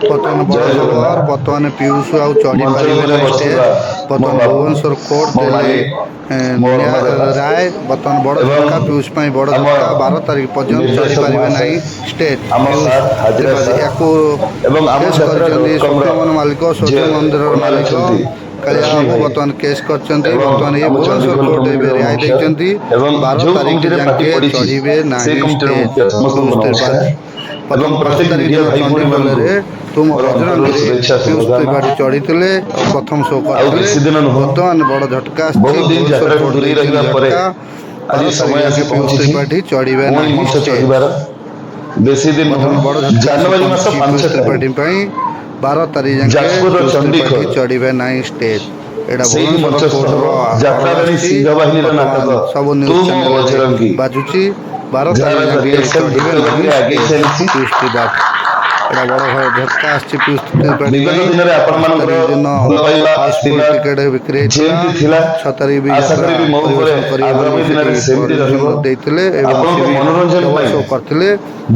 बर्तमान बड़ जय खबर जगन्नाथ। बर्तमान पीयूष आउ चढ़ी मंच पारे में ना बसिଥିବା स्टेज मो बर्तमान बाबू भुवनेश्वर कोर्ट मो देले मालिक मो अन्नदाता राय बर्तमान बड़ एवं झटका पीयूष बड़ आम झटका 12 तारीख पर्यंत चढ़ी निर्देशक पारे ना महाशय स्टेज आम पीयूष सार हाजिरा त्रिपाठी सार या एवं आम केस छात्र कर डॉट कॉम शक्ति मन मालिक जे सूर्य मंदिर ओनर मालिक अच्छा कालिया रश्मि बाबू भाई बर्तमान केस कर एवं बर्तमान ये आम भुवनेश्वर चंडीखोल कोर्ट कमिटी रिहाई मुख्य देते एवं 12 जो तारीख कमिटी पार्टी जाके पड़ी चढ़े ना से कमिटी स्टेज मुख्य समस्त पीयूष को नमस्कार त्रिपाठी प्रथम एवं 5 प्रत्येक तारीख मीडिया दिन भाई भौणी चंडीखोल तुम मोर अंतरରୁ बजरंगी शुभेच्छा पीयूष शुभकामना त्रिपाठी चढ़ी प्रथम शो ଆଉ करते ବେଶୀ ଦିନ ନୁହଁ बर्तमान बड़ झटका ବହୁତ ଦିନ भुवनेश्वर ଯାତ୍ରାରୁ कोर्ट ଦୂରେଇ ରହିବା देते ପରେ झटका ଆଜି 12 ସମୟ तारीख ଆସି जाके पीयूष ପହଞ୍ଚିଛି त्रिपाठी चढ़े ପୁଣି ना ମଞ୍ଚ स्टेज ଚଢ଼ିବାର ବେଶୀ ଦିନ ନୁହଁ बर्तमान बड़ झटका आसी ଜାନୁଆରୀ ମାସ पहुंची 5 पीयूष ତାରିଖ त्रिपाठी 12 तारीख जाके ଯାଜପୁରର पीयूष ଚଣ୍ଡିଖୋଲ त्रिपाठी चढ़े ना स्टेज एटा ସେଇଠି भुवनेश्वर ମଞ୍ଚସ୍ଥ कोर्टर ହେବ अर्डर ଯାତ୍ରାରାଣୀ ସିଂହ ବାହିନୀର ନାଟକ वर्तमान सब ତୁ न्यूज ମୋ चैनल ବଜରଙ୍ଗୀ बाजुची 12 ଯାହାର तारीख जाके ରିହର୍ସାଲ चढ़े ଦ୍ରୁତ ना ଗତିରେ ଆଗେଇ स्टेज ଚାଲିଛି पीयूष त्रिपाठी एटा बड़ झटका आसी पीयूष त्रिपाठी ବିଗତ ଦିନରେ 5 ଆପଣମାନଙ୍କର तारीख दिन ଭଲ ପାଇବା हाउसफुल ଆଶୀର୍ବାଦ टिकेट बिक्री होता ଯେମିତି ଥିଲା 6 तारीख भी ଆଶା यात्रा କରିବି ମୋ ଉପରେ परिवेशन करेंगे ଆଗାମୀ बोली ଦିନରେ सेठी ସେମିତି ରହିବ परमिशन देते एवं ଆପଣଙ୍କ सी भी ମନୋରଞ୍ଜନ डबल ପାଇଁ शो करते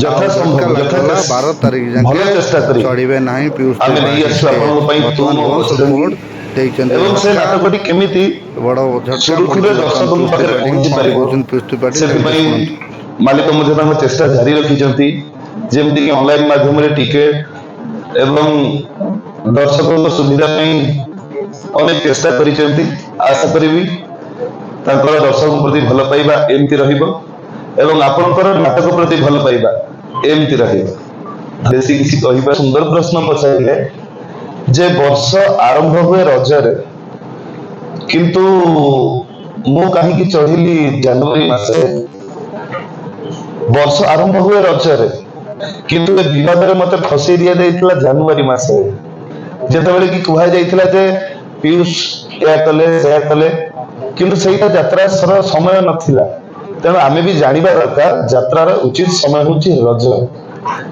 ଯଥା झटका ସମ୍ଭବ लगला 12 तारीख ଭଲ जाके ଚେଷ୍ଟା କରି चढ़े ना पीयूष ଆମେ ନେଇ त्रिपाठी ଆସିବୁ ଆପଣଙ୍କ स्टेज ପାଇଁ ତୁ बर्तमान ମୋ भुवनेश्वर ବଜରଙ୍ଗୀ कोर्ट देते ଏବଂ ସେ झटका ନାଟକଟି କେମିତି बड़ झटका पड़ी ସୁରୁଖୁରୁରେ बर्तमान ଦର୍ଶକଙ୍କ पीयूष ପାଖରେ त्रिपाठी ପହଞ୍ଚି कौन ପାରିବ कहते पीयूष त्रिपाठी ताकि ସେଥିପାଇଁ शुणु ମାଲିକ ମଧ୍ୟ ତାଙ୍କ ଚେଷ୍ଟା ଜାରି ରଖିଛନ୍ତି ଯେମିତିକି ଅନଲାଇନ୍ ମାଧ୍ୟମରେ ଟିକେଟ୍ ଏବଂ ଦର୍ଶକଙ୍କ ସୁବିଧା ପାଇଁ ଅନେକ ଚେଷ୍ଟା କରିଛନ୍ତି ଆଶା କରିବି ତାଙ୍କର ଦର୍ଶକଙ୍କ ପ୍ରତି ଭଲ ପାଇବା ଏମିତି ରହିବ ଏବଂ ଆପଣଙ୍କର ନାଟକ ପ୍ରତି ଭଲ ପାଇବା ଏମିତି ରହିବ ବେଶୀ କିଛି କହିବା ସୁନ୍ଦର ପ୍ରଶ୍ନ ପଚାରିଲେ ଯେ ବର୍ଷ ଆରମ୍ଭ ହୁଏ ରଜରେ କିନ୍ତୁ ମୁଁ କାହିଁକି ଚଢିଲି ଜାନୁଆରୀ ମାସରେ ବର୍ଷ ଆରମ୍ଭ ହୁଏ ରଜରେ କିନ୍ତୁ ଏ ବିବାଦରେ ମତେ ଫସେଇ ଦିଆଯାଇଥିଲା ଜାନୁଆରୀ ମାସରେ ଯେତେବେଳେ କି କୁହାଯାଇଥିଲା ଯେ ପିୟୁଷ ଏହା କଲେ ସେୟା କଲେ କିନ୍ତୁ ସେଇଟା ଯାତ୍ରାର ସମୟ ନଥିଲା ତେଣୁ ଆମେ ବି ଜାଣିବା ଦରକାର ଯାତ୍ରାର ଉଚିତ ସମୟ ହେଉଛି ରଜ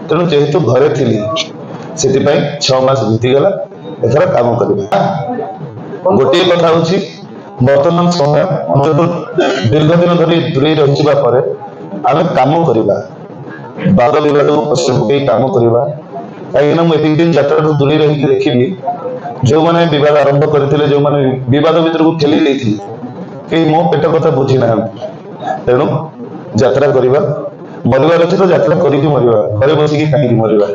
ତେଣୁ ଯେହେତୁ ଘରେ ଥିଲି ସେଥିପାଇଁ 6 ମାସ ବିତିଗଲା ଏଥର କାମ କରିବା ଗୋଟିଏ କଥା ହେଉଛି ବର୍ତ୍ତମାନ ସମୟ ଅନ୍ତତଃ ଦୀର୍ଘ ଦିନ ଧରି ଦୂରେଇ ରହିଯିବା ପରେ ଆମେ କାମ କରିବା ବାଦ ବିବାଦକୁ ପଛରେ ପକେଇ କାମ କରିବା କାହିଁକିନା ମୁଁ ଏତିକି ଦିନ ଯାତ୍ରାରୁ ଦୂରେଇ ରହିକି ଦେଖିଲି ଯେଉଁମାନେ ବିବାଦ ଆରମ୍ଭ କରିଥିଲେ ଯେଉଁମାନେ ବିବାଦ ଭିତରକୁ ଠେଲି ଦେଇଥିଲେ କେହି ମୋ ପେଟ କଥା ବୁଝି ନାହାନ୍ତି ତେଣୁ ଯାତ୍ରା କରିବା ମରିବାର ଅଛି ତ ଯାତ୍ରା କରିକି ମରିବା ଘରେ ବସିକି କାହିଁକି ମରିବା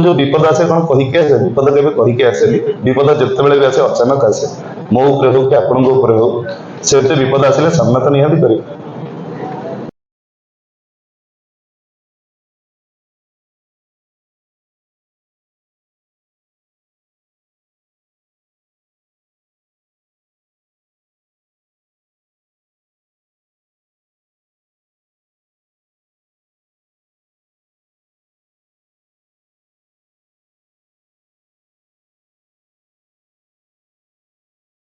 ଯୋଉ ବିପଦ ଆସେ କଣ କହିକି ଆସେ ବିପଦ କେବେ କହିକି ଆସେନି ବିପଦ ଯେତେବେଳେ ବି ଆସେ ଅଚାନକ ଆସେ ମୋ ଉପରେ ହଉ କି ଆପଣଙ୍କ ଉପରେ ହଉ ସେତେ ବିପଦ ଆସିଲେ ସାମ୍ନା ତ ନିହାତି କରିବେ